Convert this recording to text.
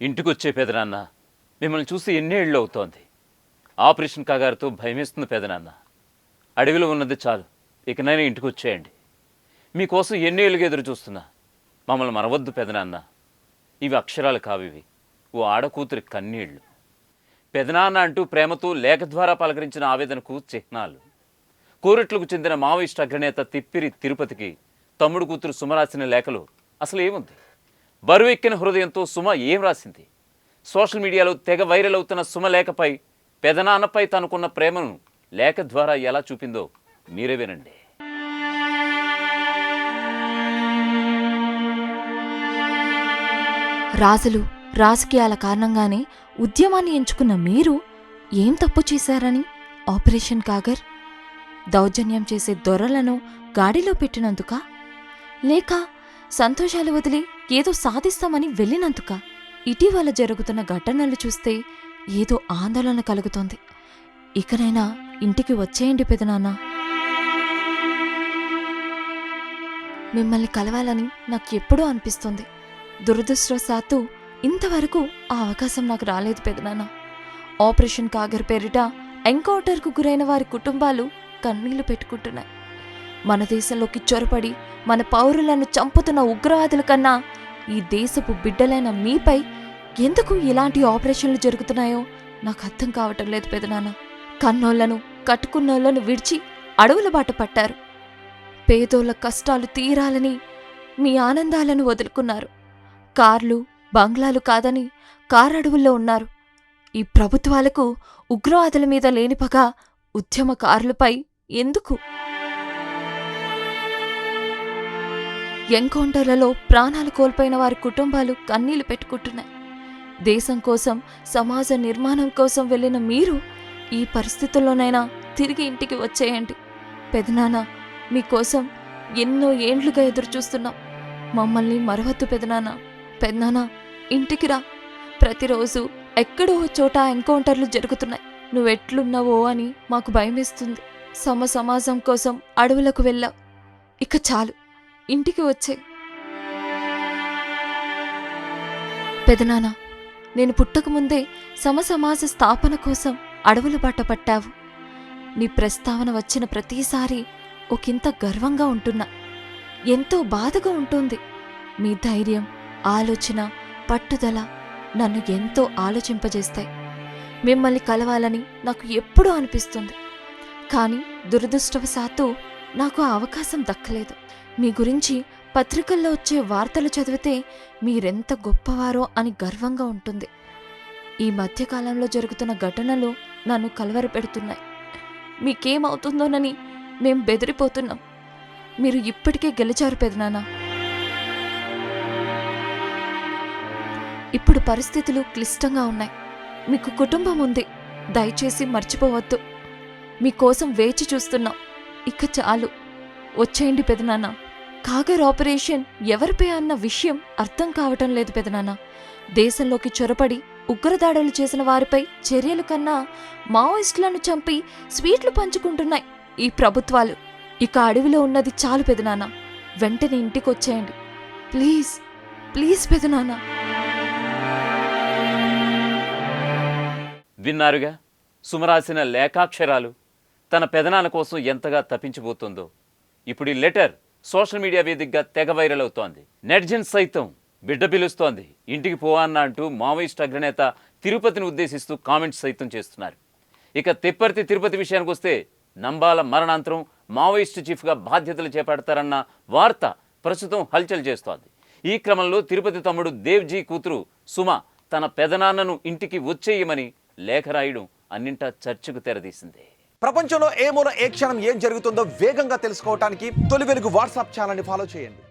ఇంటికొచ్చే పెదనాన్న మిమ్మల్ని చూసి ఎన్నేళ్ళు అవుతోంది. ఆపరేషన్ కాగారుతో భయమేస్తుంది పెదనాన్న. అడవిలో ఉన్నది చాలు, ఇకనైనా ఇంటికి వచ్చేయండి. మీకోసం ఎన్నేళ్ళుగా ఎదురు చూస్తున్నా. మమ్మల్ని మరవద్దు పెదనాన్న. ఇవి అక్షరాలు కావివి, ఓ ఆడకూతురి కన్నీళ్లు. పెదనాన్న అంటూ ప్రేమతో లేఖ ద్వారా పలకరించిన ఆవేదనకు చిహ్నాలు. కోరట్లకు చెందిన మావోయిస్ట్ అగ్రనేత తిప్పిరి తిరుపతికి తమ్ముడు కూతురు సుమ రాసిన లేఖలు అసలు ఏముంది? బరువెక్కిన హృదయంతో సుమ ఏం రాసింది? సోషల్ మీడియాలో తెగ వైరల్ అవుతున్న సుమ లేఖపై పెదనాన్నపై తనకున్న ప్రేమను లేఖ ద్వారా ఎలా చూపిందో మీరే వినండి. రాజులు రాజకీయాల కారణంగానే ఉద్యమాన్ని ఎంచుకున్న మీరు ఏం తప్పు చేశారని ఆపరేషన్ కాగర్ దౌర్జన్యం చేసే దొరలను గాడిలో పెట్టినందుక, లేక సంతోషాలు వదిలి ఏదో సాధిస్తామని వెళ్ళినందుక? ఇటీవల జరుగుతున్న ఘటనలు చూస్తే ఏదో ఆందోళన కలుగుతోంది. ఇకనైనా ఇంటికి వచ్చేయండి పెదనాన్న. మిమ్మల్ని కలవాలని నాకు ఎప్పుడూ అనిపిస్తుంది. దురదృష్టవశాత్తు ఇంతవరకు ఆ అవకాశం నాకు రాలేదు పెదనాన్న. ఆపరేషన్ కాగర్ పేరిట ఎన్కౌంటర్కు గురైన వారి కుటుంబాలు కన్నీళ్లు పెట్టుకుంటున్నాయి. మన దేశంలోకి చొరపడి మన పౌరులను చంపుతున్న ఉగ్రవాదుల కన్నా ఈ దేశపు బిడ్డలైన మీపై ఎందుకు ఇలాంటి ఆపరేషన్లు జరుగుతున్నాయో నాకు అర్థం కావటం లేదు పెదనాన్న. కన్నోళ్లను కట్టుకున్నోళ్లను విడిచి అడవుల బాట పట్టారు. పేదోళ్ల కష్టాలు తీరాలని మీ ఆనందాలను వదులుకున్నారు. కార్లు బంగ్లాలు కాదని కారడవుల్లో ఉన్నారు. ఈ ప్రభుత్వాలకు ఉగ్రవాదుల మీద లేని పగ ఉద్యమకారులపై ఎందుకు? ఎన్కౌంటర్లలో ప్రాణాలు కోల్పోయిన వారి కుటుంబాలు కన్నీళ్లు పెట్టుకుంటున్నాయి. దేశం కోసం, సమాజ నిర్మాణం కోసం వెళ్ళిన మీరు ఈ పరిస్థితుల్లోనైనా తిరిగి ఇంటికి వచ్చేయండి పెదనాన్న. మీకోసం ఎన్నో ఏండ్లుగా ఎదురుచూస్తున్నాం. మమ్మల్ని మరవద్దు పెదనాన్న. పెదనాన్న, ఇంటికి రా. ప్రతిరోజు ఎక్కడో చోట ఎన్కౌంటర్లు జరుగుతున్నాయి. నువ్వెట్లున్నావో అని మాకు భయమేస్తుంది. సమాజం కోసం అడవులకు వెళ్ళావు. ఇక చాలు, ఇంటికి వచ్చే. పెదనాన్న, నేను పుట్టకముందే సమాజ స్థాపన కోసం అడవుల బాట పట్టావు. నీ ప్రస్తావన వచ్చిన ప్రతిసారి ఒకంత గర్వంగా ఉంటున్నా. ఎంతో బాధగా ఉంటుంది. మీ ధైర్యం, ఆలోచన, పట్టుదల నన్ను ఎంతో ఆలోచింపజేస్తాయి. మిమ్మల్ని కలవాలని నాకు ఎప్పుడూ అనిపిస్తుంది. కానీ దురదృష్టవశాత్తు నాకు ఆ అవకాశం దక్కలేదు. మీ గురించి పత్రికల్లో వచ్చే వార్తలు చదివితే మీరెంత గొప్పవారో అని గర్వంగా ఉంటుంది. ఈ మధ్యకాలంలో జరుగుతున్న ఘటనలు నన్ను కలవరపెడుతున్నాయి. మీకేమవుతుందోనని మేం బెదిరిపోతున్నాం. మీరు ఇప్పటికే గెలిచారు పెదనాన్న. ఇప్పుడు పరిస్థితులు క్లిష్టంగా ఉన్నాయి. మీకు కుటుంబం ఉంది. దయచేసి మర్చిపోవద్దు. మీకోసం వేచి చూస్తున్నాం. ఇక చాలు, వచ్చేయండి పెదనాన్న. కాగర్ ఆపరేషన్ ఎవరిపై అన్న విషయం అర్థం కావటం లేదు పెదనాన్న. దేశంలోకి చొరపడి ఉగ్రదాడులు చేసిన వారిపై చర్యల కన్నా మావోయిస్టులను చంపి స్వీట్లు పంచుకుంటున్నాయి ఈ ప్రభుత్వాలు. ఇక అడవిలో ఉన్నది చాలు పెదనాన్న. వెంటనే ఇంటికొచ్చేయండి ప్లీజ్. ప్లీజ్ పెదనాన్న. విన్నారుగా సుమరాసిన లేఖాక్షరాలు. తన పెదనాన్న కోసం ఎంతగా తప్పించిపోతుందో. ఇప్పుడు ఈ లెటర్ సోషల్ మీడియా వేదికగా తెగ వైరల్ అవుతోంది. నెటిజన్ సైతం బిడ్డ పిలుస్తోంది, ఇంటికి పోవన్నా అంటూ మావోయిస్ట్ అగ్రనేత తిరుపతిని ఉద్దేశిస్తూ కామెంట్స్ సైతం చేస్తున్నారు. ఇక తిప్పర్తి తిరుపతి విషయానికి వస్తే నంబాల మరణాంతరం మావోయిస్టు చీఫ్గా బాధ్యతలు చేపడతారన్న వార్త ప్రస్తుతం హల్చల్ చేస్తోంది. ఈ క్రమంలో తిరుపతి తమ్ముడు దేవ్జీ కూతురు సుమ తన పెదనాన్నను ఇంటికి వచ్చేయమని లేఖ రాయడం అన్నింటా చర్చకు తెరదీసింది. ప్రపంచంలో ఏ మూల ఏ క్షణం ఏం జరుగుతుందో వేగంగా తెలుసుకోవడానికి తొలి వెలుగు వాట్సాప్ ఛానల్ని ఫాలో చేయండి.